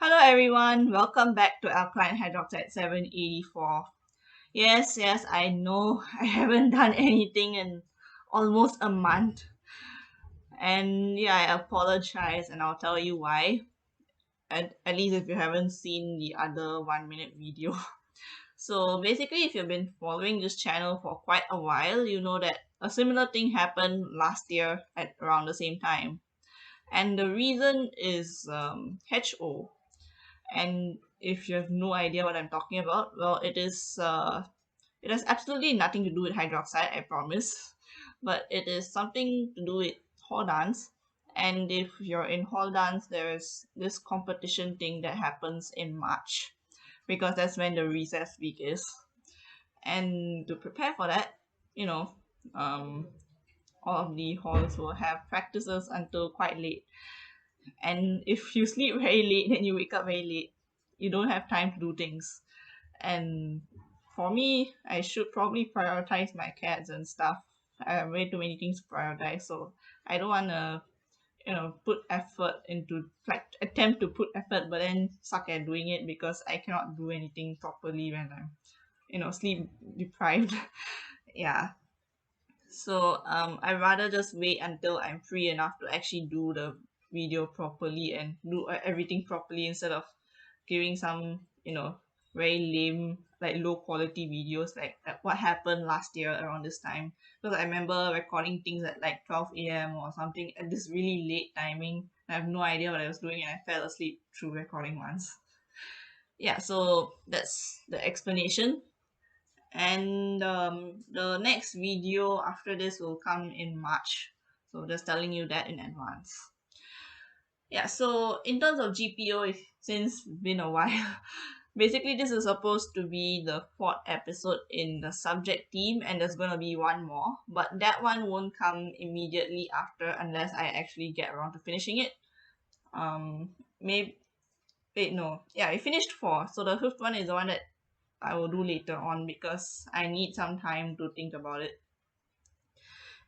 Hello everyone, welcome back to Alkaline Hydroxide 784. Yes, I know I haven't done anything in almost a month. And yeah, I apologize and I'll tell you why. At least if you haven't seen the other 1 minute video. So basically, if you've been following this channel for quite a while, you know that a similar thing happened last year at around the same time. And the reason is HO. And if you have no idea what I'm talking about, well, it has absolutely nothing to do with hydroxide, I promise. But it is something to do with hall dance. And if you're in hall dance, there is this competition thing that happens in March because that's when the recess week is. And to prepare for that, you know, um, all of the halls will have practices until quite late. And if you sleep very late and you wake up very late, you don't have time to do things. And for me, I should probably prioritize my cats and stuff. I have way too many things to prioritize, so I don't want to put effort into, like, attempt to put effort but then suck at doing it because I cannot do anything properly when I'm sleep deprived. Yeah, so I rather just wait until I'm free enough to actually do the video properly and do everything properly instead of giving some very lame, like, low quality videos like what happened last year around this time, because I remember recording things at like 12 a.m. or something at this really late timing. I have no idea what I was doing and I fell asleep through recording once. Yeah, so that's the explanation. And the next video after this will come in March, so just telling you that in advance. Yeah, so in terms of GPO, since been a while, basically this is supposed to be the fourth episode in the subject team, and there's gonna be one more, but that one won't come immediately after unless I actually get around to finishing it. Maybe wait, no, yeah, I finished four, so the fifth one is the one that I will do later on because I need some time to think about it.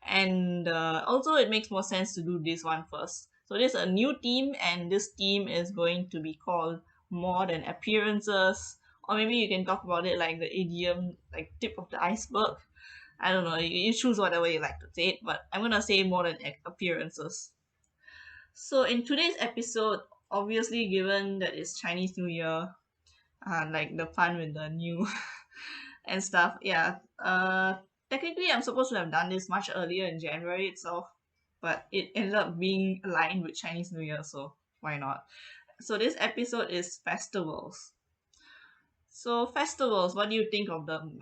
And also, it makes more sense to do this one first. So, there's a new team, and this team is going to be called More Than Appearances, or maybe you can talk about it like the idiom, like tip of the iceberg. I don't know, you choose whatever you like to say it, but I'm gonna say More Than Appearances. So, in today's episode, obviously, given that it's Chinese New Year, like the fun with the new and stuff. Yeah. Technically, I'm supposed to have done this much earlier in January itself, but it ended up being aligned with Chinese New Year, so why not? So this episode is festivals. So festivals, what do you think of them?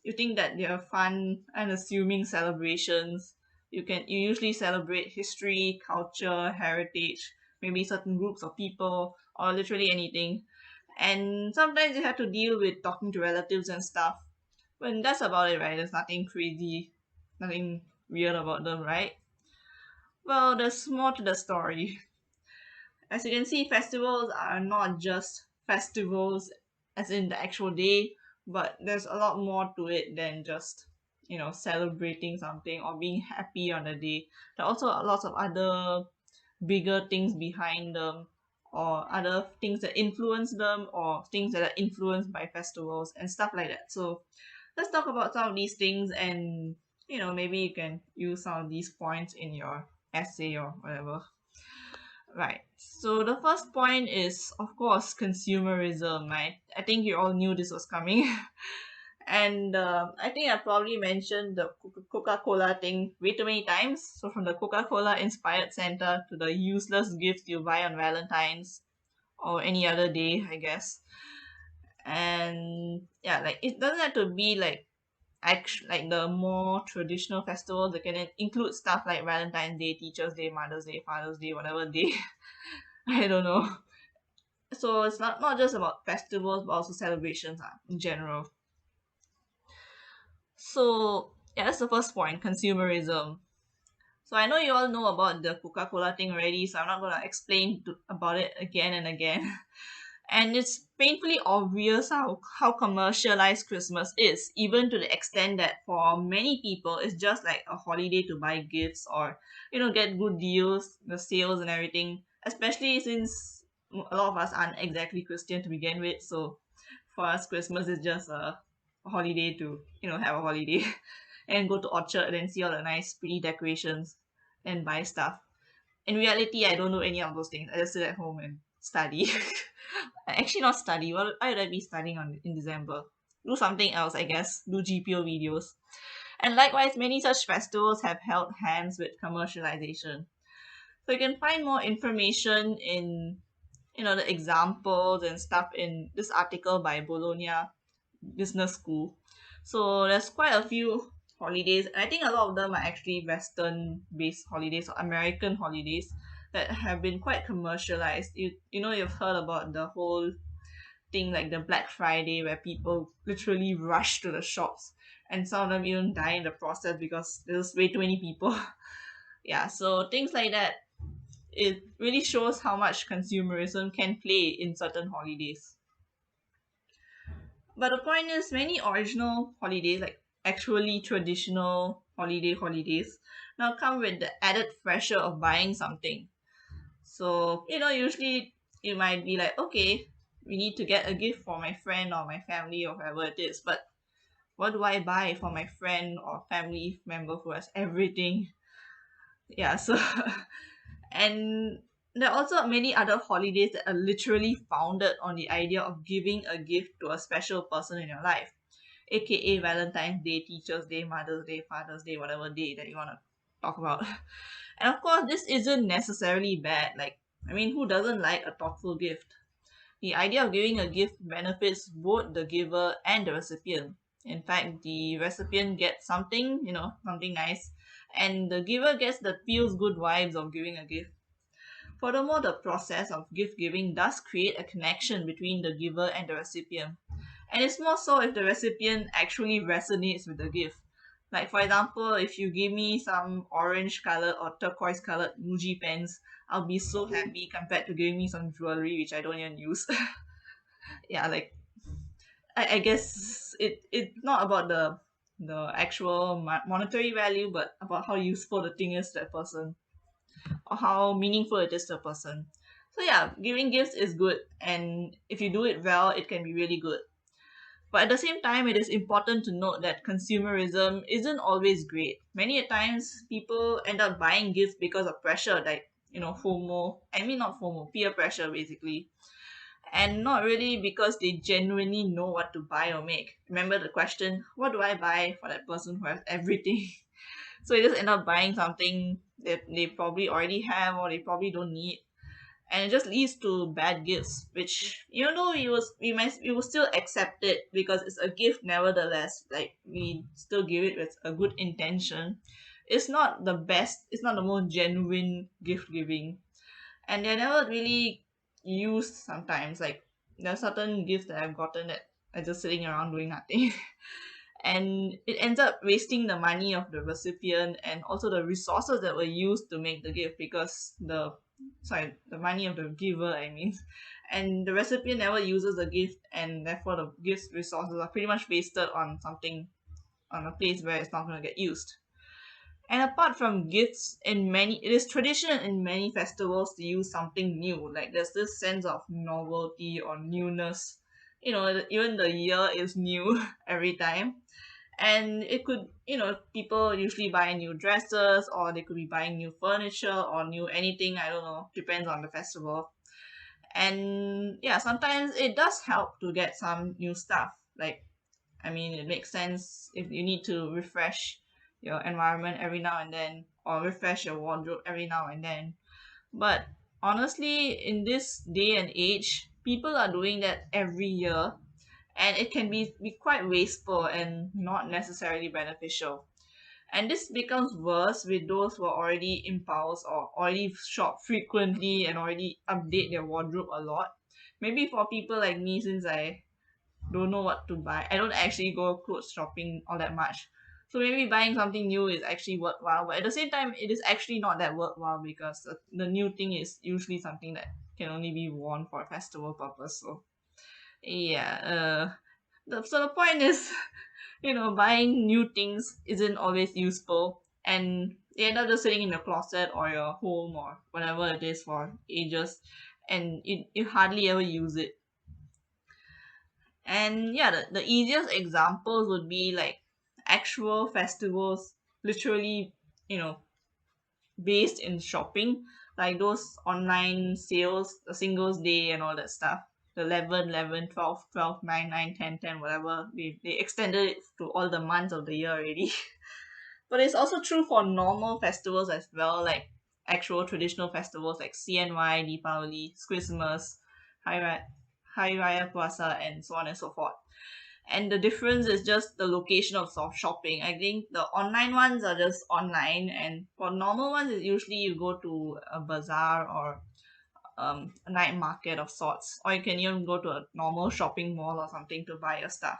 You think that they are fun and assuming celebrations. You usually celebrate history, culture, heritage, maybe certain groups of people, or literally anything. And sometimes you have to deal with talking to relatives and stuff. But that's about it, right? There's nothing crazy, nothing weird about them, right? Well, there's more to the story. As you can see, festivals are not just festivals as in the actual day, but there's a lot more to it than just, celebrating something or being happy on the day. There are also lots of other bigger things behind them, or other things that influence them, or things that are influenced by festivals and stuff like that. So let's talk about some of these things, and maybe you can use some of these points in your essay or whatever. Right. So the first point is, of course, consumerism. I think you all knew this was coming. And I think I probably mentioned the Coca-Cola thing way too many times. So from the Coca-Cola inspired Santa to the useless gifts you buy on Valentine's or any other day, I guess. And yeah, like, it doesn't have to be like the more traditional festivals. They can include stuff like Valentine's Day, Teachers' Day, Mother's Day, Father's Day, whatever day. I don't know. So it's not just about festivals but also celebrations in general. So yeah, that's the first point, consumerism. So I know you all know about the Coca-Cola thing already, so I'm not gonna explain about it again and again. And it's painfully obvious how commercialized Christmas is, even to the extent that for many people it's just like a holiday to buy gifts or get good deals, the sales and everything. Especially since a lot of us aren't exactly Christian to begin with, so for us, Christmas is just a holiday to have a holiday and go to Orchard and see all the nice, pretty decorations and buy stuff. In reality, I don't do any of those things. I just sit at home and study. Actually, not study. Why would I be studying in December? Do something else, I guess. Do GPO videos. And likewise, many such festivals have held hands with commercialization. So you can find more information in the examples and stuff in this article by Bologna Business School. So there's quite a few holidays. I think a lot of them are actually Western based holidays or American holidays that have been quite commercialized. You've heard about the whole thing like the Black Friday where people literally rush to the shops and some of them even die in the process because there's way too many people. Yeah, so things like that, it really shows how much consumerism can play in certain holidays. But the point is, many original holidays, like actually traditional holidays, now come with the added pressure of buying something. So, usually you might be like, okay, we need to get a gift for my friend or my family or whoever it is. But what do I buy for my friend or family member who has everything? Yeah, so and there are also many other holidays that are literally founded on the idea of giving a gift to a special person in your life, aka Valentine's Day, Teacher's Day, Mother's Day, Father's Day, whatever day that you want to talk about. And of course, this isn't necessarily bad. Like, I mean, who doesn't like a thoughtful gift? The idea of giving a gift benefits both the giver and the recipient. In fact, the recipient gets something, something nice, and the giver gets the feels good vibes of giving a gift. Furthermore, the process of gift giving does create a connection between the giver and the recipient. And it's more so if the recipient actually resonates with the gift. Like, for example, if you give me some orange colored or turquoise colored Muji pens, I'll be so happy compared to giving me some jewelry which I don't even use. Yeah, like I guess it's not about the actual monetary value, but about how useful the thing is to that person or how meaningful it is to a person. So yeah, giving gifts is good, and if you do it well, it can be really good. But at the same time, it is important to note that consumerism isn't always great. Many a times, people end up buying gifts because of pressure, like FOMO. I mean, not FOMO, peer pressure, basically, and not really because they genuinely know what to buy or make. Remember the question: what do I buy for that person who has everything? So they just end up buying something that they probably already have or they probably don't need, and it just leads to bad gifts, which even though we will still accept it because it's a gift nevertheless, like we still give it with a good intention. It's not the best, it's not the most genuine gift giving, and they're never really used sometimes. Like there are certain gifts that I've gotten that are just sitting around doing nothing. And it ends up wasting the money of the recipient and also the resources that were used to make the gift, because the money of the giver, I mean, and the recipient never uses the gift, and therefore the gift's resources are pretty much wasted on something, on a place where it's not going to get used. And apart from gifts, it is tradition in many festivals to use something new. Like there's this sense of novelty or newness. Even the year is new every time. And it could, people usually buy new dresses, or they could be buying new furniture or new anything, I don't know, depends on the festival. And yeah, sometimes it does help to get some new stuff. Like, I mean, it makes sense if you need to refresh your environment every now and then, or refresh your wardrobe every now and then. But honestly, in this day and age, people are doing that every year, and it can be quite wasteful and not necessarily beneficial. And this becomes worse with those who are already impulse or already shop frequently and already update their wardrobe a lot. Maybe for people like me, since I don't know what to buy, I don't actually go clothes shopping all that much. So maybe buying something new is actually worthwhile, but at the same time, it is actually not that worthwhile because the new thing is usually something that can only be worn for a festival purpose. So yeah, so the point is, buying new things isn't always useful, and they end up just sitting in your closet or your home or whatever it is for ages, and you hardly ever use it. And yeah, the easiest examples would be like actual festivals, literally, you know, based in shopping, like those online sales, the Singles Day and all that stuff. The 11, 11, 12, 12, 9, 9, 10, 10, whatever. They extended it to all the months of the year already. But it's also true for normal festivals as well, like actual traditional festivals like CNY, Deepavali, Christmas, Hari Raya, Hari Raya Puasa, and so on and so forth. And the difference is just the location of shopping. I think the online ones are just online, and for normal ones, it's usually you go to a bazaar or a night market of sorts, or you can even go to a normal shopping mall or something to buy your stuff.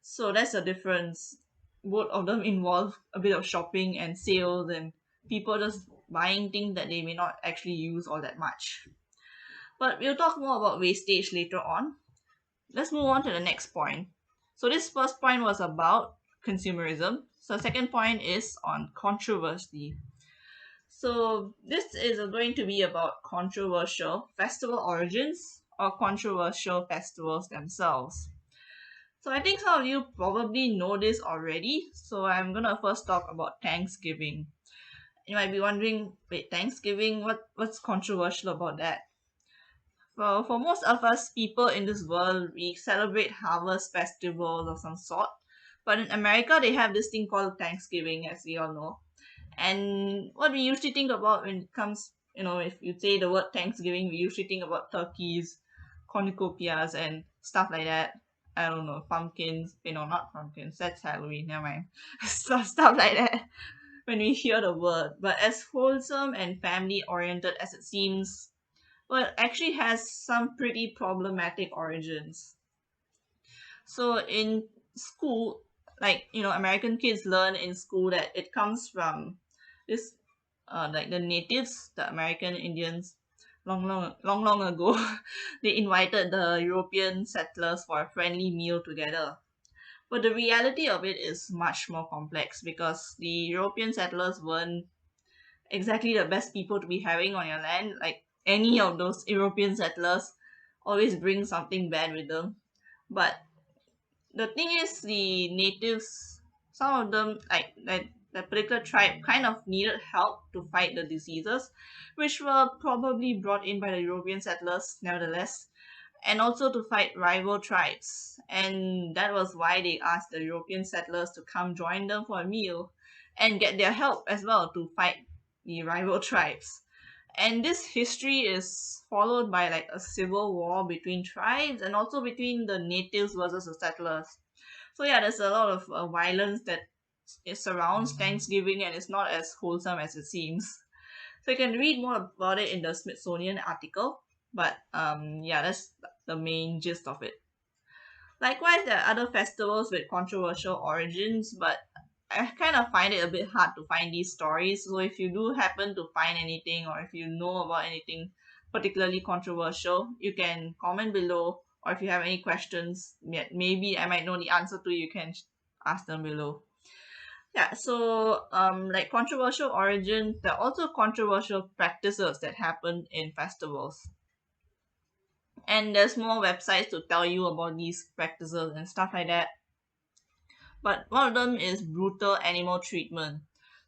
So that's the difference. Both of them involve a bit of shopping and sales and people just buying things that they may not actually use all that much. But we'll talk more about wastage later on. Let's move on to the next point. So this first point was about consumerism. So second point is on controversy. So this is going to be about controversial festival origins or controversial festivals themselves. So I think some of you probably know this already. So I'm gonna first talk about Thanksgiving. You might be wondering, wait, Thanksgiving? What's controversial about that? Well, for most of us people in this world, we celebrate harvest festivals of some sort. But in America, they have this thing called Thanksgiving, as we all know. And what we usually think about when it comes, if you say the word Thanksgiving, we usually think about turkeys, cornucopias, and stuff like that. I don't know, pumpkins, not pumpkins, that's Halloween, never mind. Stuff like that when we hear the word. But as wholesome and family oriented as it seems, well, it actually has some pretty problematic origins. So in school, like American kids learn in school that it comes from this, like the natives, the American Indians, long ago, they invited the European settlers for a friendly meal together. But the reality of it is much more complex because the European settlers weren't exactly the best people to be having on your land. Like any of those European settlers always bring something bad with them. But the thing is, the natives, some of them, like the particular tribe, kind of needed help to fight the diseases, which were probably brought in by the European settlers, nevertheless, and also to fight rival tribes. And that was why they asked the European settlers to come join them for a meal and get their help as well to fight the rival tribes. And this history is followed by like a civil war between tribes and also between the natives versus the settlers. So yeah, there's a lot of violence that it surrounds Thanksgiving, and it's not as wholesome as it seems. So you can read more about it in the Smithsonian article. But yeah, that's the main gist of it. Likewise, there are other festivals with controversial origins, but I kind of find it a bit hard to find these stories. So if you do happen to find anything, or if you know about anything particularly controversial, you can comment below. Or if you have any questions, maybe I might know the answer to, you can ask them below. Yeah, so like controversial origins, there are also controversial practices that happen in festivals. And there's more websites to tell you about these practices and stuff like that. But one of them is brutal animal treatment.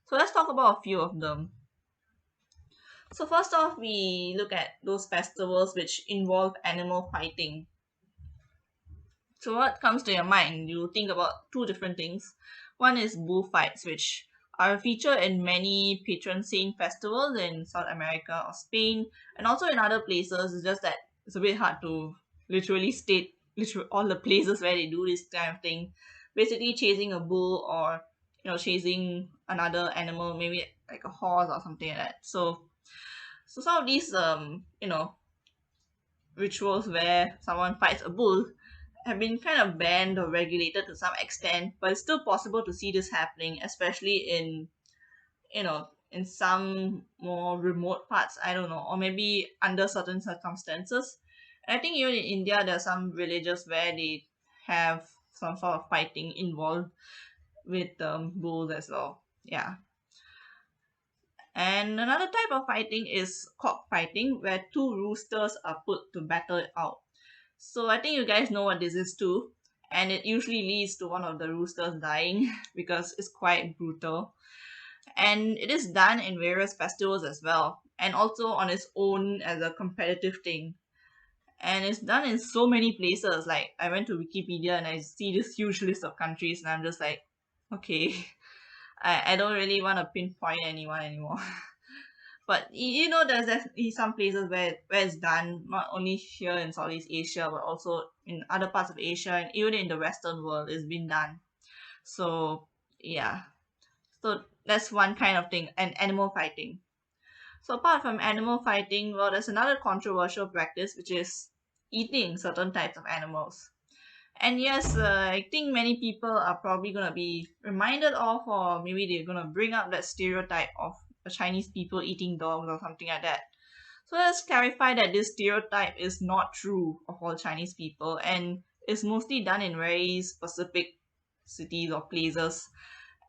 So let's talk about a few of them. So first off, we look at those festivals which involve animal fighting. So what comes to your mind? You think about two different things. One is bullfights, which are a feature in many patron saint festivals in South America or Spain, and also in other places. It's just that it's a bit hard to literally state all the places where they do this kind of thing. Basically, chasing a bull or chasing another animal, maybe like a horse or something like that. So some of these rituals where someone fights a bull have been kind of banned or regulated to some extent, but it's still possible to see this happening, especially in some more remote parts, I don't know, or maybe under certain circumstances. And I think even in India, there are some villages where they have some sort of fighting involved with bulls as well. Yeah. And another type of fighting is cock fighting, where two roosters are put to battle it out. So I think you guys know what this is too. And it usually leads to one of the roosters dying because it's quite brutal. And it is done in various festivals as well, and also on its own as a competitive thing. And it's done in so many places. Like I went to Wikipedia and I see this huge list of countries, and I'm just like, okay, I don't really want to pinpoint anyone anymore. But you know, there's definitely some places where it's done, not only here in Southeast Asia, but also in other parts of Asia and even in the Western world, it's been done. So yeah, so that's one kind of thing, and animal fighting. So apart from animal fighting, well, there's another controversial practice which is eating certain types of animals. And yes, I think many people are probably gonna be reminded of, or maybe they're gonna bring up that stereotype of the Chinese people eating dogs or something like that. So let's clarify that this stereotype is not true of all Chinese people and is mostly done in very specific cities or places.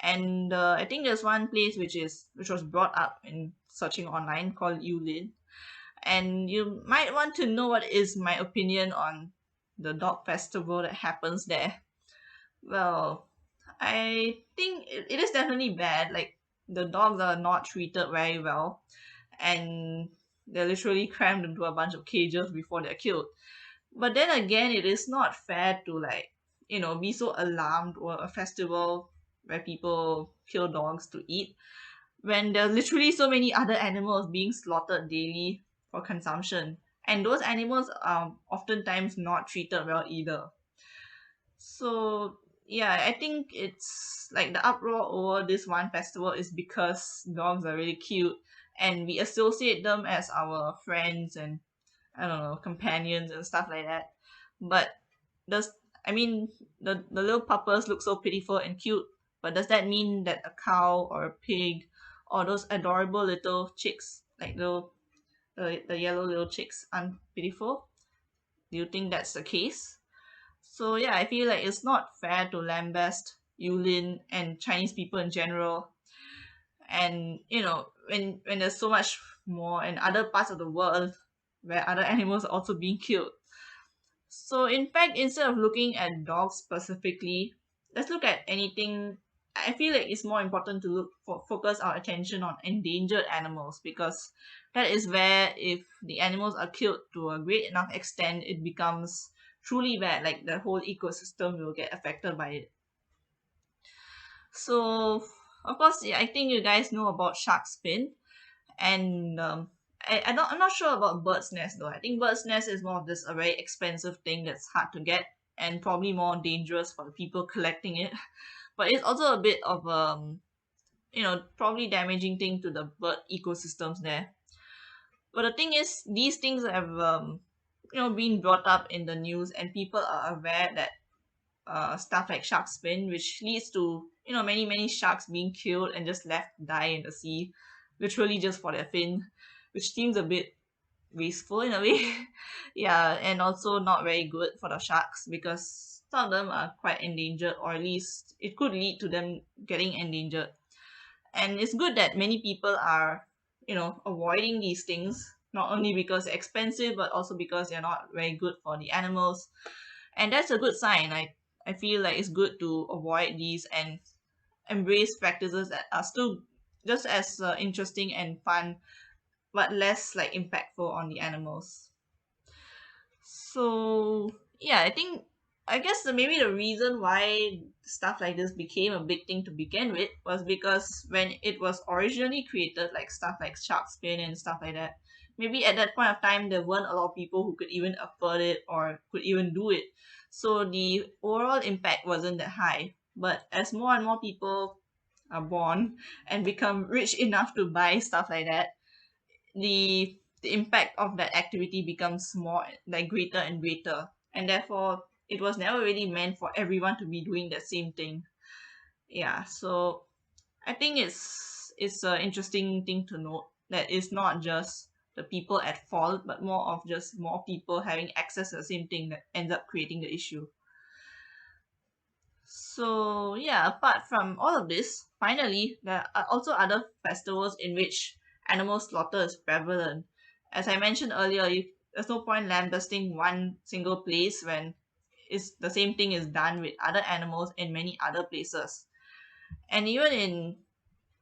And I think there's one place which was brought up in searching online called Yulin. And you might want to know what is my opinion on the dog festival that happens there. Well, I think it is definitely bad. Like the dogs are not treated very well, and they're literally crammed into a bunch of cages before they're killed. But then again, it is not fair to like, be so alarmed or a festival where people kill dogs to eat when there are literally so many other animals being slaughtered daily for consumption. And those animals are oftentimes not treated well either. So yeah, I think it's like the uproar over this one festival is because dogs are really cute and we associate them as our friends and I don't know, companions and stuff like that. But does I mean the little puppers look so pitiful and cute, but does that mean that a cow or a pig or those adorable little chicks, like the yellow little chicks, aren't pitiful? Do you think that's the case? So yeah, I feel like it's not fair to lambast Yulin and Chinese people in general. And when there's so much more in other parts of the world where other animals are also being killed. So in fact, instead of looking at dogs specifically, let's look at anything. I feel like it's more important to focus our attention on endangered animals because that is where if the animals are killed to a great enough extent, it becomes truly bad. Like the whole ecosystem will get affected by it. So of course, yeah, I think you guys know about shark's fin, and I'm not sure about bird's nest though. I think bird's nest is more of this a very expensive thing that's hard to get and probably more dangerous for the people collecting it. But it's also a bit of probably damaging thing to the bird ecosystems there. But the thing is, these things have been brought up in the news, and people are aware that stuff like shark's fin, which leads to many sharks being killed and just left to die in the sea, literally just for their fin, which seems a bit wasteful in a way. Yeah, and also not very good for the sharks because some of them are quite endangered, or at least it could lead to them getting endangered. And it's good that many people are avoiding these things, not only because they're expensive but also because they're not very good for the animals, and that's a good sign. I feel like it's good to avoid these and embrace practices that are still just as interesting and fun but less like impactful on the animals. So yeah, I guess maybe the reason why stuff like this became a big thing to begin with was because when it was originally created, like stuff like shark fin and stuff like that, maybe at that point of time there weren't a lot of people who could even afford it or could even do it. So the overall impact wasn't that high. But as more and more people are born and become rich enough to buy stuff like that, the impact of that activity becomes more like greater and greater, and therefore it was never really meant for everyone to be doing the same thing. Yeah, so I think it's an interesting thing to note that it's not just the people at fault but more of just more people having access to the same thing that ends up creating the issue. So yeah, apart from all of this, finally there are also other festivals in which animal slaughter is prevalent. As I mentioned earlier, there's no point lambasting one single place when the same thing is done with other animals in many other places. And even in,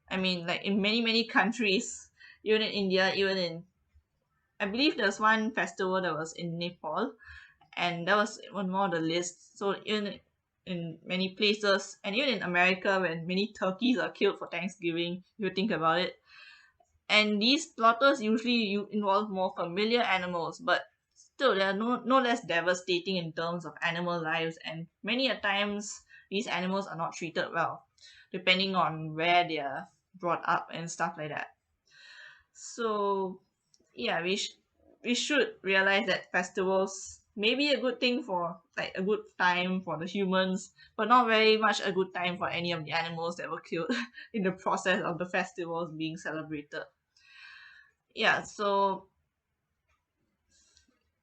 I mean, like in many countries, even in India, even in, I believe there's one festival that was in Nepal, and that was one more on the list. So in many places, and even in America, when many turkeys are killed for Thanksgiving, if you think about it, and these slaughters usually involve more familiar animals, but still they are no less devastating in terms of animal lives, and many a times these animals are not treated well, depending on where they are brought up and stuff like that. So yeah, we should realize that festivals may be a good thing for like a good time for the humans, but not very much a good time for any of the animals that were killed in the process of the festivals being celebrated. Yeah, so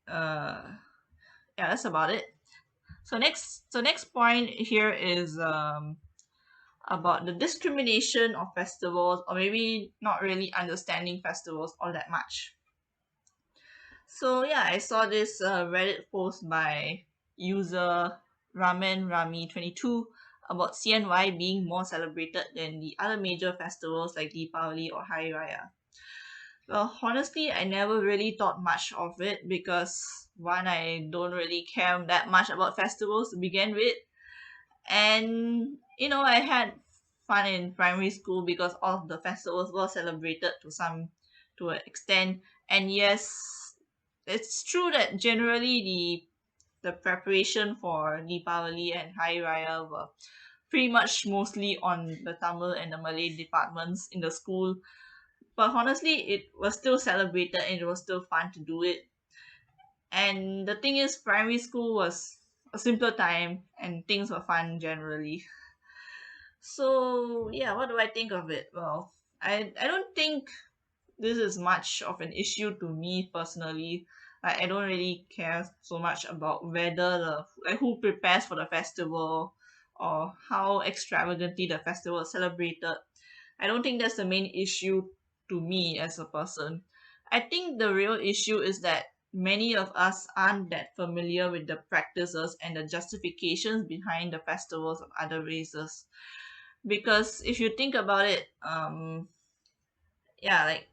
uh yeah, that's about it. So next point here is about the discrimination of festivals, or maybe not really understanding festivals all that much. So yeah, I saw this Reddit post by user Ramen Rami 22 about CNY being more celebrated than the other major festivals like Deepavali or Hari Raya. Well, honestly, I never really thought much of it because one, I don't really care that much about festivals to begin with, and I had fun in primary school because all of the festivals were celebrated to an extent. And yes, it's true that generally the preparation for Deepavali and Hari Raya were pretty much mostly on the Tamil and the Malay departments in the school. But honestly, it was still celebrated and it was still fun to do it. And the thing is, primary school was a simpler time and things were fun generally. So yeah, what do I think of it? Well, I don't think this is much of an issue to me personally. Like, I don't really care so much about whether who prepares for the festival or how extravagantly the festival is celebrated. I don't think that's the main issue to me as a person. I think the real issue is that many of us aren't that familiar with the practices and the justifications behind the festivals of other races. Because if you think about it, yeah, like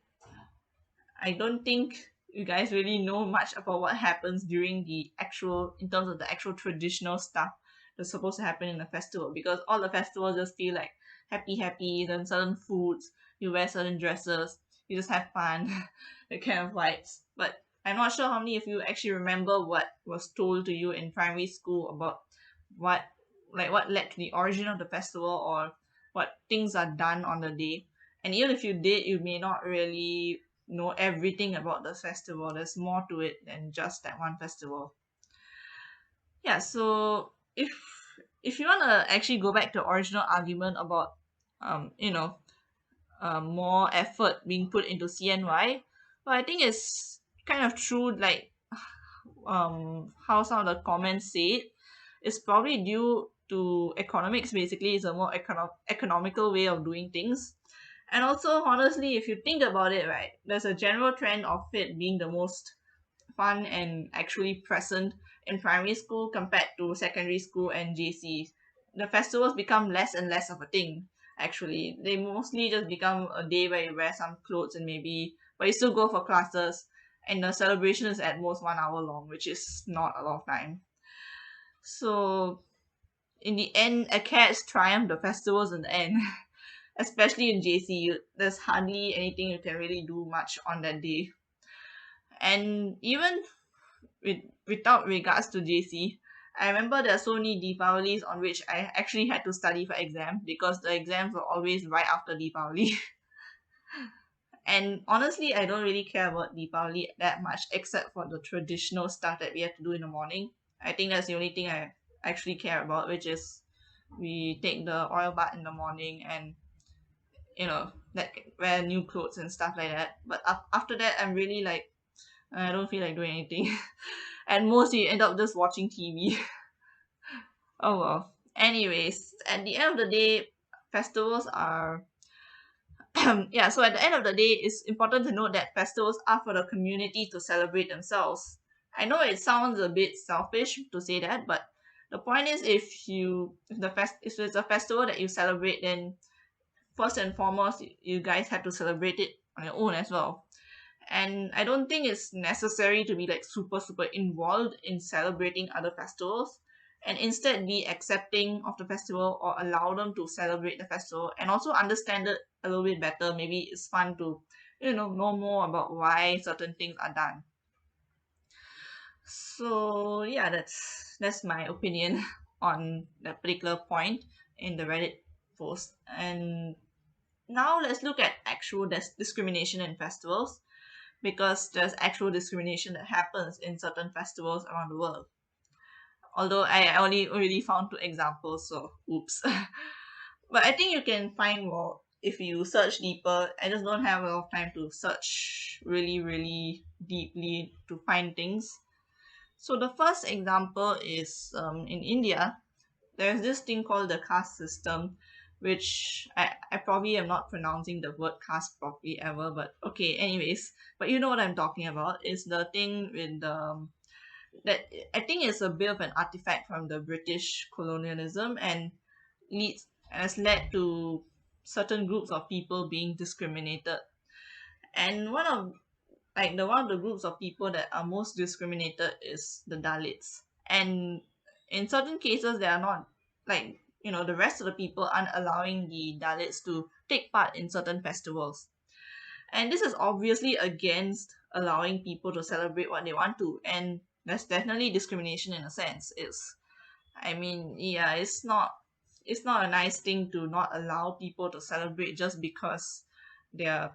I don't think you guys really know much about what happens during in terms of the actual traditional stuff that's supposed to happen in a festival, because all the festivals just feel like happy, then certain foods, you wear certain dresses, you just have fun, the kind of vibes. But I'm not sure how many of you actually remember what was told to you in primary school about what what led to the origin of the festival, or what things are done on the day. And even if you did, you may not really know everything about the festival. There's more to it than just that one festival. Yeah, so if you want to actually go back to the original argument about um you know more effort being put into CNY, well, I think it's kind of true, like how some of the comments say it. It's probably due to economics. Basically, it's a more economical way of doing things. And also, honestly, if you think about it, right, there's a general trend of it being the most fun and actually present in primary school compared to secondary school and JC. The festivals become less and less of a thing. Actually, they mostly just become a day where you wear some clothes and maybe, but you still go for classes, and the celebration is at most 1 hour long, which is not a lot of time. So in the end, a cat's triumph the festivals in the end. Especially in JC, there's hardly anything you can really do much on that day. And even without regards to JC, I remember there are so many Deepawalis on which I actually had to study for exam because the exams were always right after Deepavali. And honestly, I don't really care about Deepavali that much, except for the traditional stuff that we have to do in the morning. I think that's the only thing I actually care about, which is we take the oil bath in the morning and like wear new clothes and stuff like that. But after that, I'm really like, I don't feel like doing anything. And most you end up just watching TV. Oh well. Anyways, at the end of the day, festivals are Yeah, so at the end of the day, it's important to note that festivals are for the community to celebrate themselves. I know it sounds a bit selfish to say that, but the point is, if it's a festival that you celebrate, then first and foremost, you guys have to celebrate it on your own as well. And I don't think it's necessary to be like super involved in celebrating other festivals, and instead be accepting of the festival or allow them to celebrate the festival and also understand it a little bit better. Maybe it's fun to know more about why certain things are done. So yeah, that's my opinion on that particular point in the Reddit post. And now let's look at actual discrimination in festivals, because there's actual discrimination that happens in certain festivals around the world. Although I only really found two examples, so oops. But I think you can find more if you search deeper. I just don't have a lot of time to search really deeply to find things. So the first example is in India. There's this thing called the caste system, which I probably am not pronouncing the word caste properly ever, but okay, anyways. But you know what I'm talking about. Is the thing with the that I think is a bit of an artifact from the British colonialism, and leads has led to certain groups of people being discriminated. And one of the groups of people that are most discriminated is the Dalits. And in certain cases, they are not, like, the rest of the people aren't allowing the Dalits to take part in certain festivals. And this is obviously against allowing people to celebrate what they want to. And that's definitely discrimination in a sense. I mean, yeah, it's not a nice thing to not allow people to celebrate just because they're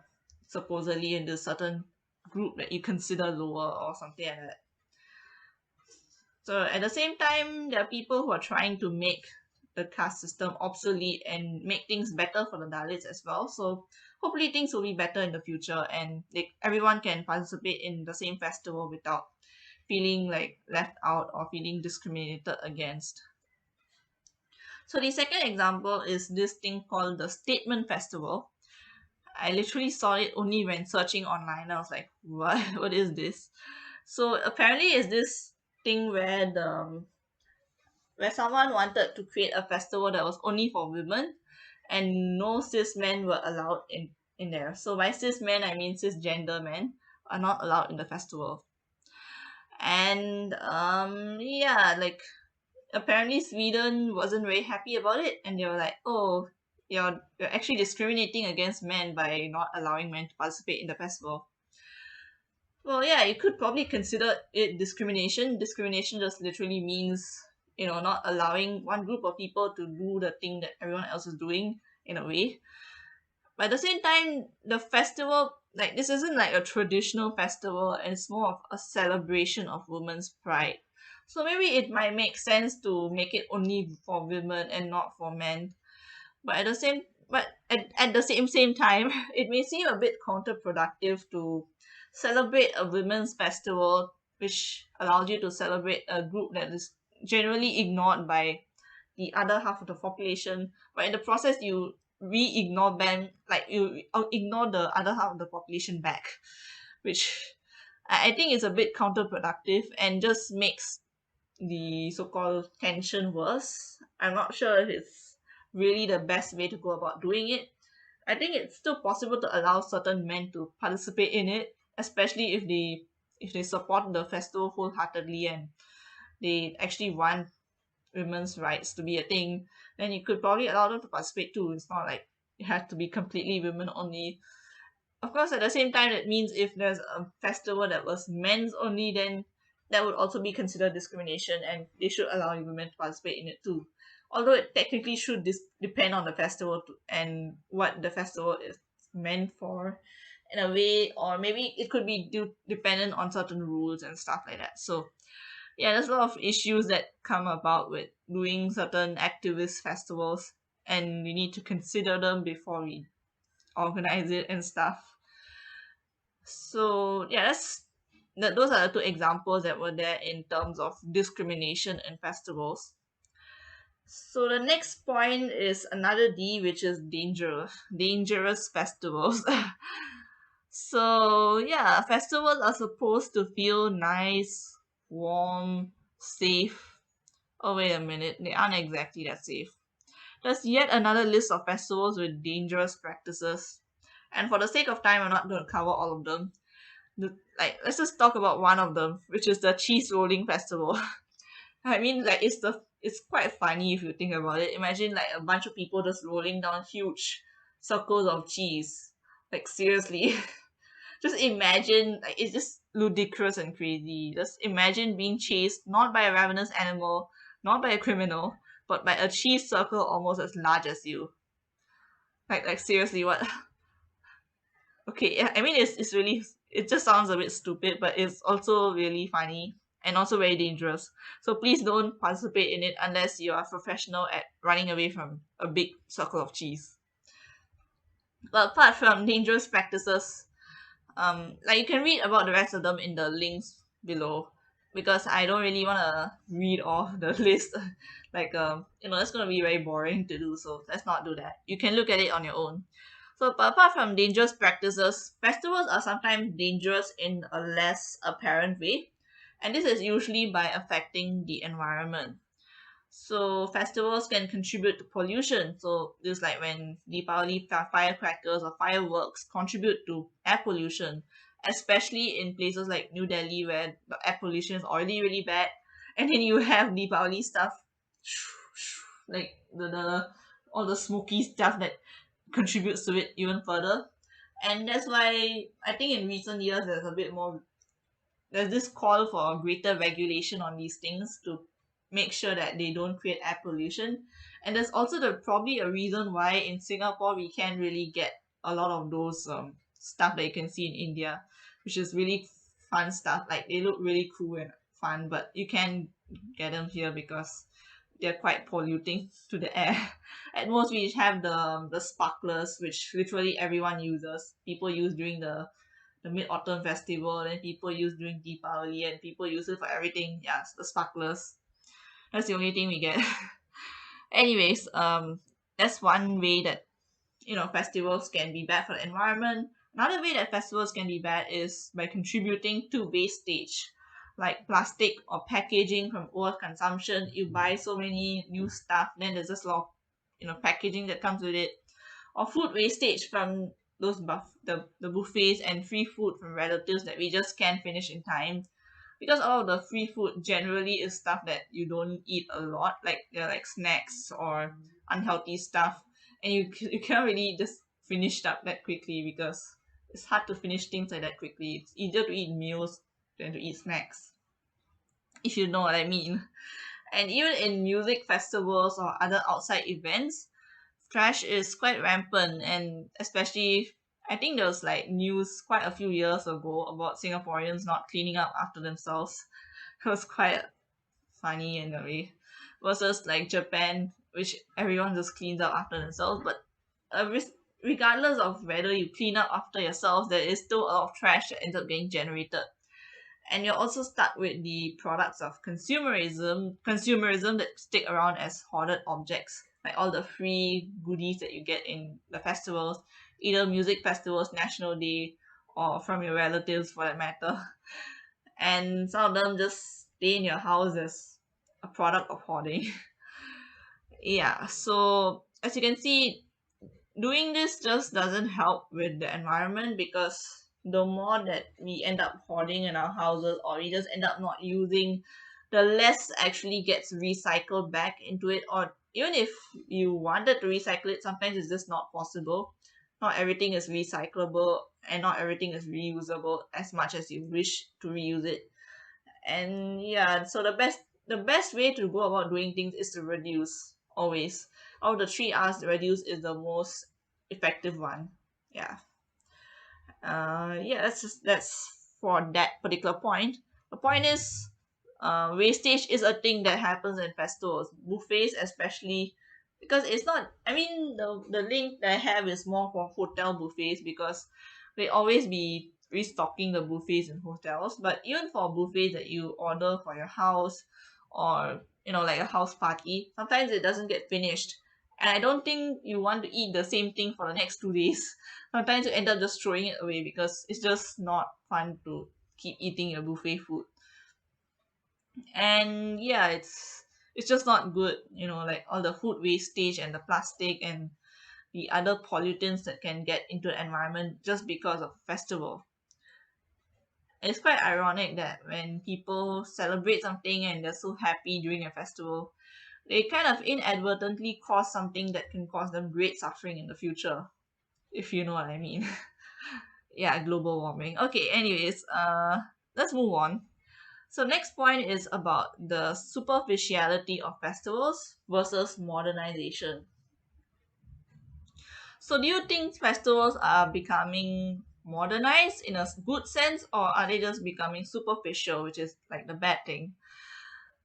supposedly in this certain group that you consider lower or something like that. So at the same time, there are people who are trying to make the caste system obsolete and make things better for the Dalits as well. So hopefully things will be better in the future, and everyone can participate in the same festival without feeling like left out or feeling discriminated against. So the second example is this thing called the Statement Festival. I literally saw it only when searching online. I was like, what? What is this? So apparently, it's this thing where someone wanted to create a festival that was only for women, and no cis men were allowed in there. So by cis men, I mean cisgender men are not allowed in the festival. And yeah, like apparently Sweden wasn't very happy about it, and they were like, "Oh, you're actually discriminating against men by not allowing men to participate in the festival." Well, yeah, you could probably consider it discrimination. Discrimination just literally means, not allowing one group of people to do the thing that everyone else is doing in a way. But at the same time, the festival, like, this isn't like a traditional festival, and it's more of a celebration of women's pride. So maybe it might make sense to make it only for women and not for men. But at the same time, it may seem a bit counterproductive to celebrate a women's festival, which allows you to celebrate a group that is generally ignored by the other half of the population, but in the process you re-ignore them, like you ignore the other half of the population back, which I think is a bit counterproductive and just makes the so-called tension worse. I'm not sure if it's really the best way to go about doing it. I think it's still possible to allow certain men to participate in it, especially if they support the festival wholeheartedly and they actually want women's rights to be a thing. Then you could probably allow them to participate too. It's not like it has to be completely women only. Of course, at the same time, it means if there's a festival that was men's only, then that would also be considered discrimination, and they should allow women to participate in it too. Although it technically should depend on the festival and what the festival is meant for, in a way, or maybe it could be dependent on certain rules and stuff like that. So yeah, there's a lot of issues that come about with doing certain activist festivals, and we need to consider them before we organize it and stuff. So yeah, those are the two examples that were there in terms of discrimination in festivals. So the next point is another D, which is dangerous festivals. So yeah, festivals are supposed to feel nice, warm, safe. Oh wait a minute, they aren't exactly that safe. There's yet another list of festivals with dangerous practices. And for the sake of time, I'm not going to cover all of them. Let's just talk about one of them, which is the cheese rolling festival. I mean, like it's quite funny if you think about it. Imagine like a bunch of people just rolling down huge circles of cheese. Like seriously, just imagine, like it's just ludicrous and crazy. Just imagine being chased not by a ravenous animal, not by a criminal, but by a cheese circle almost as large as you. Like seriously, what? Okay, yeah, I mean it's really, it just sounds a bit stupid, but it's also really funny and also very dangerous. So please don't participate in it unless you are professional at running away from a big circle of cheese. But apart from dangerous practices, like you can read about the rest of them in the links below, because I don't really want to read off the list. That's going to be very boring to do, so let's not do that. You can look at it on your own. So but apart from dangerous practices, festivals are sometimes dangerous in a less apparent way, and this is usually by affecting the environment. So festivals can contribute to pollution. So just like when Deepavali firecrackers or fireworks contribute to air pollution, especially in places like New Delhi where the air pollution is already really bad, and then you have Deepavali stuff, like the all the smoky stuff that contributes to it even further. And that's why I think in recent years there's this call for greater regulation on these things to make sure that they don't create air pollution. And there's also probably a reason why in Singapore we can't really get a lot of those stuff that you can see in India, which is really fun stuff. Like they look really cool and fun, but you can get them here because they're quite polluting to the air. At most, we have the sparklers, which literally everyone uses. People use during the Mid Autumn Festival, then people use during Deepavali, and people use it for everything. Yeah, the sparklers. That's the only thing we get. Anyways, that's one way that festivals can be bad for the environment. Another way that festivals can be bad is by contributing to wastage, like plastic or packaging from overconsumption. You buy so many new stuff, then there's just a lot of packaging that comes with it, or food wastage from the buffets and free food from relatives that we just can't finish in time, because all of the free food generally is stuff that you don't eat a lot, like they're like snacks or unhealthy stuff, and you can't really just finish up that quickly because it's hard to finish things like that quickly. It's easier to eat meals than to eat snacks, if you know what I mean. And even in music festivals or other outside events, trash is quite rampant, and especially I think there was like news quite a few years ago about Singaporeans not cleaning up after themselves. It was quite funny in a way, versus like Japan, which everyone just cleans up after themselves. But regardless of whether you clean up after yourself, there is still a lot of trash that ends up getting generated. And you're also stuck with the products of consumerism that stick around as hoarded objects, like all the free goodies that you get in the festivals, either music festivals, National Day, or from your relatives for that matter. And some of them just stay in your house as a product of hoarding. Yeah, so as you can see, doing this just doesn't help with the environment, because the more that we end up hoarding in our houses, or we just end up not using, the less actually gets recycled back into it. Or even if you wanted to recycle it, sometimes it's just not possible. Not everything is recyclable, and not everything is reusable as much as you wish to reuse it. And yeah, so the best way to go about doing things is to reduce, always. Out of the three R's, reduce is the most effective one. Yeah. Yeah, that's for that particular point. The point is, wastage is a thing that happens in festivals, buffets especially, because it's not. I mean, the link that I have is more for hotel buffets, because they always be restocking the buffets in hotels. But even for buffets that you order for your house, or like a house party, sometimes it doesn't get finished. And I don't think you want to eat the same thing for the next 2 days. Sometimes you end up just throwing it away because it's just not fun to keep eating your buffet food. And yeah, it's just not good, like all the food wastage and the plastic and the other pollutants that can get into the environment just because of festival. It's quite ironic that when people celebrate something and they're so happy during a festival, they kind of inadvertently cause something that can cause them great suffering in the future, if you know what I mean. Yeah, global warming. Okay, anyways, let's move on. So next point is about the superficiality of festivals versus modernization. So do you think festivals are becoming modernized in a good sense, or are they just becoming superficial, which is like the bad thing?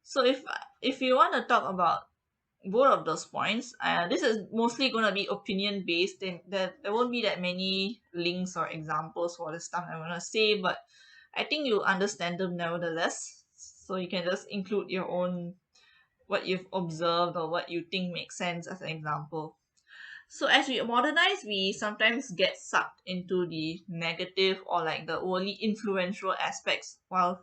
So if you want to talk about both of those points, this is mostly going to be opinion based, and there won't be that many links or examples for the stuff I'm going to say, but I think you understand them nevertheless. So you can just include your own, what you've observed or what you think makes sense as an example. So as we modernize, we sometimes get sucked into the negative or like the overly influential aspects of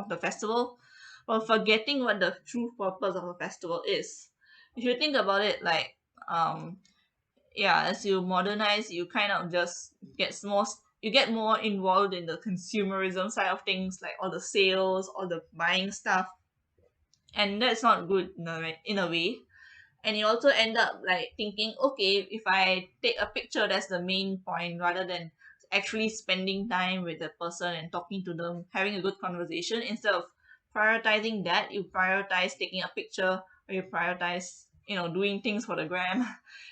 the festival, while forgetting what the true purpose of a festival is. If you think about it, like um, yeah, as you modernize, you kind of just you get more involved in the consumerism side of things, like all the sales, all the buying stuff, and that's not good in a way. And you also end up like thinking, okay, if I take a picture, that's the main point, rather than actually spending time with the person and talking to them, having a good conversation. Instead of prioritizing that, you prioritize taking a picture, or you prioritize doing things for the gram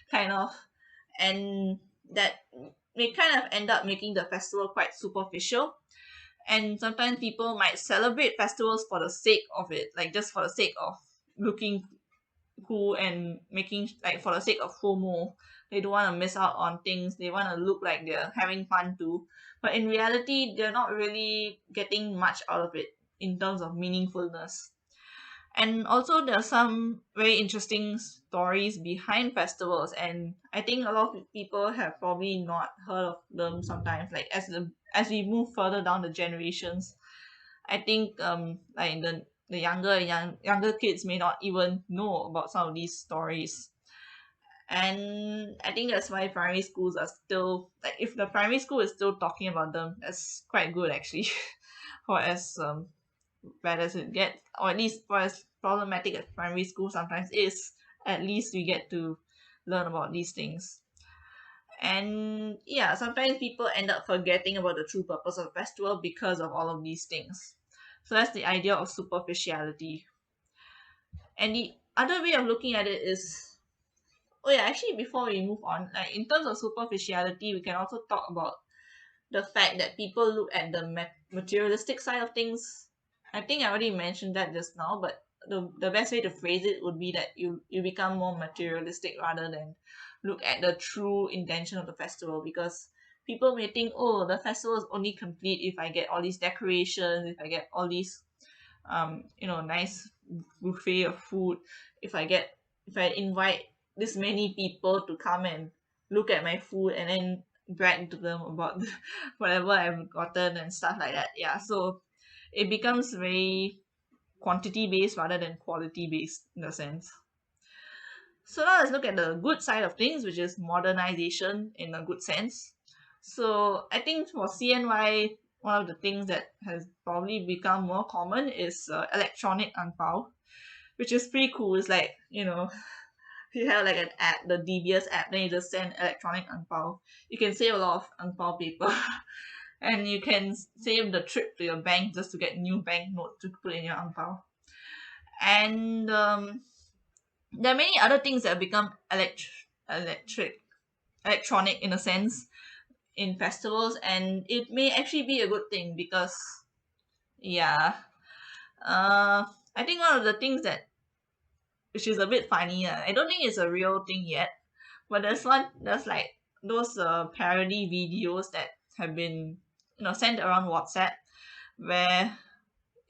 kind of. And that may kind of end up making the festival quite superficial. And sometimes people might celebrate festivals for the sake of it, like just for the sake of looking cool and making, like, for the sake of FOMO. They don't want to miss out on things. They want to look like they're having fun too. But in reality, they're not really getting much out of it in terms of meaningfulness. And also, there are some very interesting stories behind festivals, and I think a lot of people have probably not heard of them sometimes. Like as we move further down the generations, I think like the younger kids may not even know about some of these stories. And I think that's why primary schools are still, like, if the primary school is still talking about them, that's quite good actually. For as bad as it gets, or at least for as problematic as primary school sometimes is, at least we get to learn about these things. And yeah, sometimes people end up forgetting about the true purpose of a festival because of all of these things. So that's the idea of superficiality. And the other way of looking at it is, oh yeah, actually before we move on, like in terms of superficiality, we can also talk about the fact that people look at the materialistic side of things. I think I already mentioned that just now, but the best way to phrase it would be that you become more materialistic rather than look at the true intention of the festival, because people may think, oh, the festival is only complete if I get all these decorations, if I get all these nice buffet of food, if I invite this many people to come and look at my food and then brag to them about whatever I've gotten and stuff like that. Yeah, so it becomes very quantity based rather than quality based in a sense. So now let's look at the good side of things, which is modernization in a good sense. So I think for CNY, one of the things that has probably become more common is electronic ang pao, which is pretty cool. It's like, you have like an app, the DBS app, then you just send electronic ang pao. You can save a lot of ang pao paper. And you can save the trip to your bank just to get new bank notes to put in your ang pao. And there are many other things that have become electronic in a sense in festivals, and it may actually be a good thing because, yeah, I think one of the things that, which is a bit funny, I don't think it's a real thing yet, but there's like those parody videos that have been sent around WhatsApp, where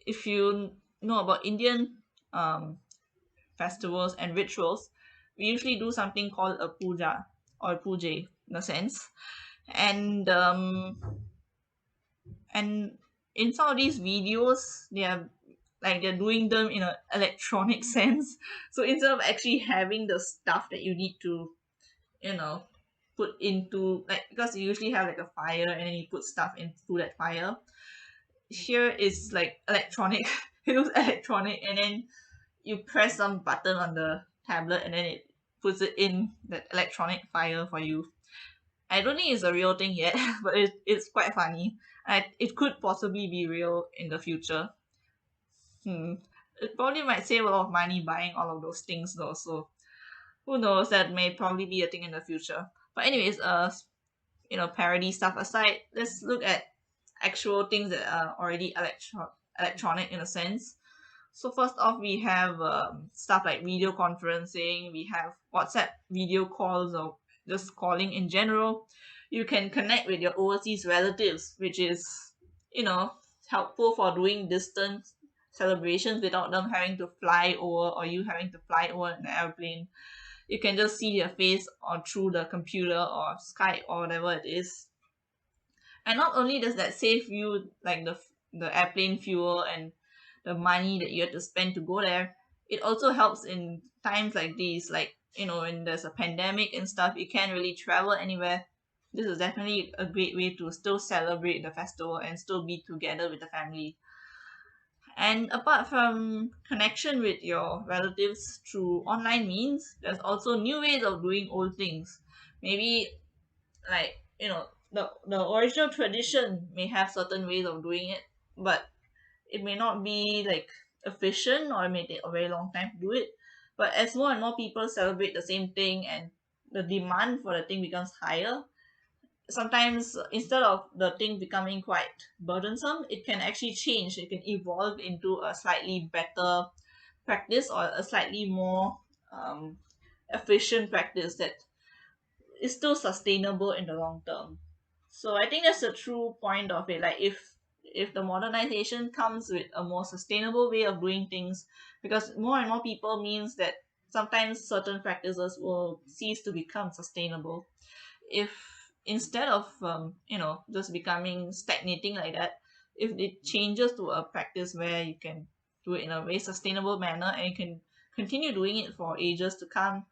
if you know about Indian um, festivals and rituals, we usually do something called a puja or puja in a sense. And and in some of these videos, they're doing them in an electronic sense. So instead of actually having the stuff that you need to, you know, put into, like, because you usually have like a fire and then you put stuff into that fire. Here is like electronic. It looks electronic, and then you press some button on the tablet and then it puts it in that electronic fire for you. I don't think it's a real thing yet, but it's quite funny. It could possibly be real in the future. Hmm. It probably might save a lot of money buying all of those things though, so who knows, that may probably be a thing in the future. But anyways, parody stuff aside, let's look at actual things that are already electronic in a sense. So first off, we have stuff like video conferencing. We have WhatsApp video calls, or just calling in general. You can connect with your overseas relatives, which is, you know, helpful for doing distance celebrations without them having to fly over or you having to fly over an airplane. You can just see their face or through the computer or Skype or whatever it is. And not only does that save you like the airplane fuel and the money that you have to spend to go there, it also helps in times like these, like, when there's a pandemic and stuff, you can't really travel anywhere. This is definitely a great way to still celebrate the festival and still be together with the family. And apart from connection with your relatives through online means, there's also new ways of doing old things. Maybe, like, the original tradition may have certain ways of doing it, but it may not be like efficient, or it may take a very long time to do it. But as more and more people celebrate the same thing and the demand for the thing becomes higher, sometimes instead of the thing becoming quite burdensome, it can actually change. It can evolve into a slightly better practice, or a slightly more um, efficient practice that is still sustainable in the long term. So I think that's the true point of it. Like, if the modernization comes with a more sustainable way of doing things, because more and more people means that sometimes certain practices will cease to become sustainable. If instead of just becoming stagnating like that, if it changes to a practice where you can do it in a very sustainable manner and you can continue doing it for ages to come,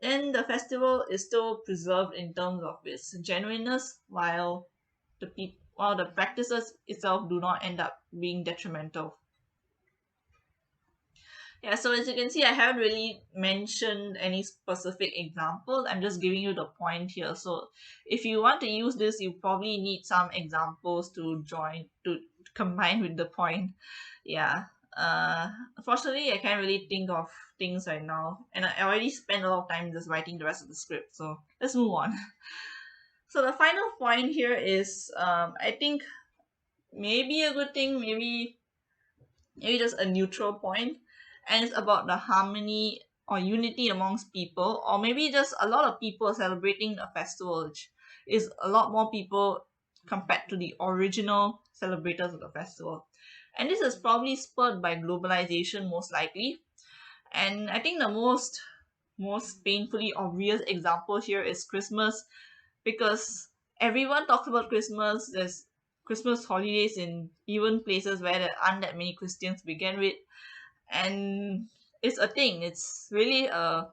then the festival is still preserved in terms of its genuineness, while the practices itself do not end up being detrimental. Yeah, so as you can see, I haven't really mentioned any specific examples. I'm just giving you the point here. So if you want to use this, you probably need some examples to combine with the point. Yeah. Unfortunately, I can't really think of things right now, and I already spent a lot of time just writing the rest of the script. So let's move on. So the final point here is, I think maybe a good thing, maybe just a neutral point, and it's about the harmony or unity amongst people, or maybe just a lot of people celebrating a festival, which is a lot more people compared to the original celebrators of the festival. And this is probably spurred by globalization, most likely. And I think the most painfully obvious example here is Christmas, because everyone talks about Christmas. There's Christmas holidays in even places where there aren't that many Christians to begin with, and it's a thing. It's really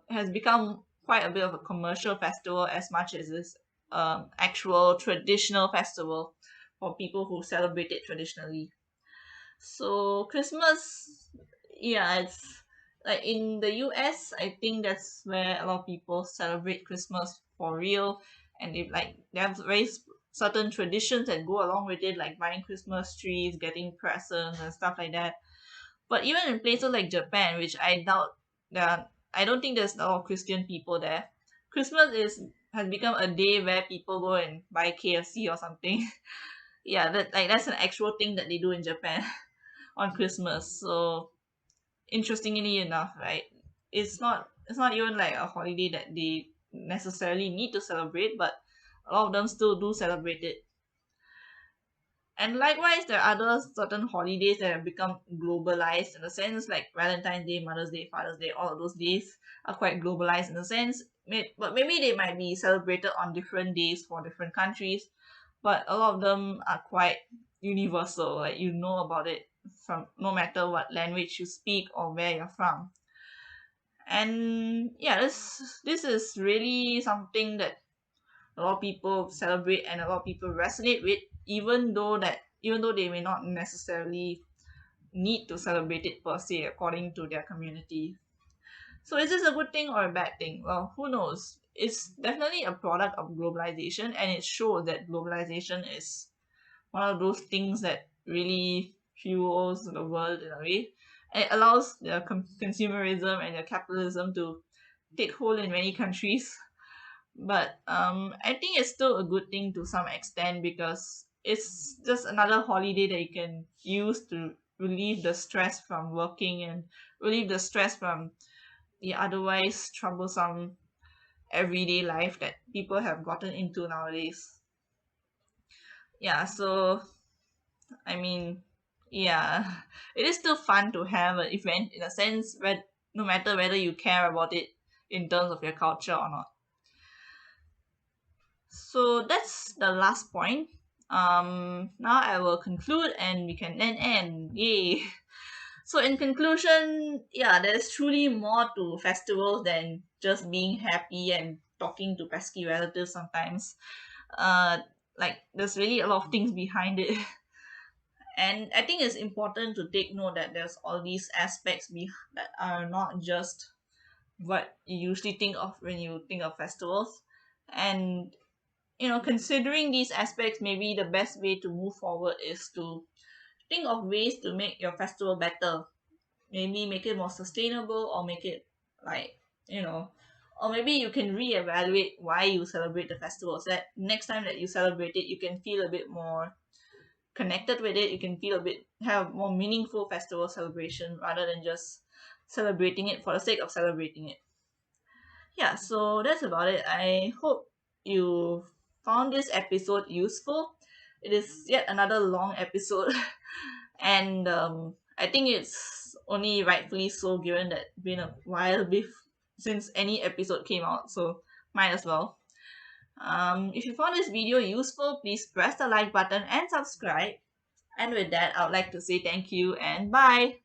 has become quite a bit of a commercial festival as much as it's actual traditional festival for people who celebrate it traditionally. So Christmas, yeah, it's like in the US, I think that's where a lot of people celebrate Christmas for real, and they have certain traditions that go along with it, like buying Christmas trees, getting presents, and stuff like that. But even in places like Japan, which I don't think there's a lot of Christian people there. Christmas is has become a day where people go and buy KFC or something. Yeah, that's an actual thing that they do in Japan on Christmas. So interestingly enough, right, it's not even like a holiday that they necessarily need to celebrate, but a lot of them still do celebrate it. And likewise, there are other certain holidays that have become globalized in a sense, like Valentine's Day, Mother's Day, Father's Day. All of those days are quite globalized in a sense. But maybe they might be celebrated on different days for different countries. But a lot of them are quite universal. Like you know about it from no matter what language you speak or where you're from. And yeah, this is really something that a lot of people celebrate and a lot of people resonate with, even though they may not necessarily need to celebrate it per se according to their community. So is this a good thing or a bad thing? Well, who knows? It's definitely a product of globalization, and it shows that globalization is one of those things that really fuels the world in a way. And it allows the consumerism and the capitalism to take hold in many countries. But I think it's still a good thing to some extent because it's just another holiday that you can use to relieve the stress from working and relieve the stress from the otherwise troublesome everyday life that people have gotten into nowadays. Yeah, so I mean, yeah, it is still fun to have an event in a sense, where no matter whether you care about it in terms of your culture or not. So that's the last point. Now I will conclude and we can then end. Yay! So in conclusion, yeah, there's truly more to festivals than just being happy and talking to pesky relatives sometimes. Uh, like there's really a lot of things behind it. And I think it's important to take note that there's all these aspects that are not just what you usually think of when you think of festivals. And considering these aspects, maybe the best way to move forward is to think of ways to make your festival better. Maybe make it more sustainable, or make it like, you know, or maybe you can reevaluate why you celebrate the festival. So that next time that you celebrate it, you can feel a bit more connected with it. You can feel a bit have more meaningful festival celebration rather than just celebrating it for the sake of celebrating it. Yeah, so that's about it. I hope you found this episode useful. It is yet another long episode, and I think it's only rightfully so given that it's been a while since any episode came out, so might as well. If you found this video useful, please press the like button and subscribe. And with that, I would like to say thank you and bye.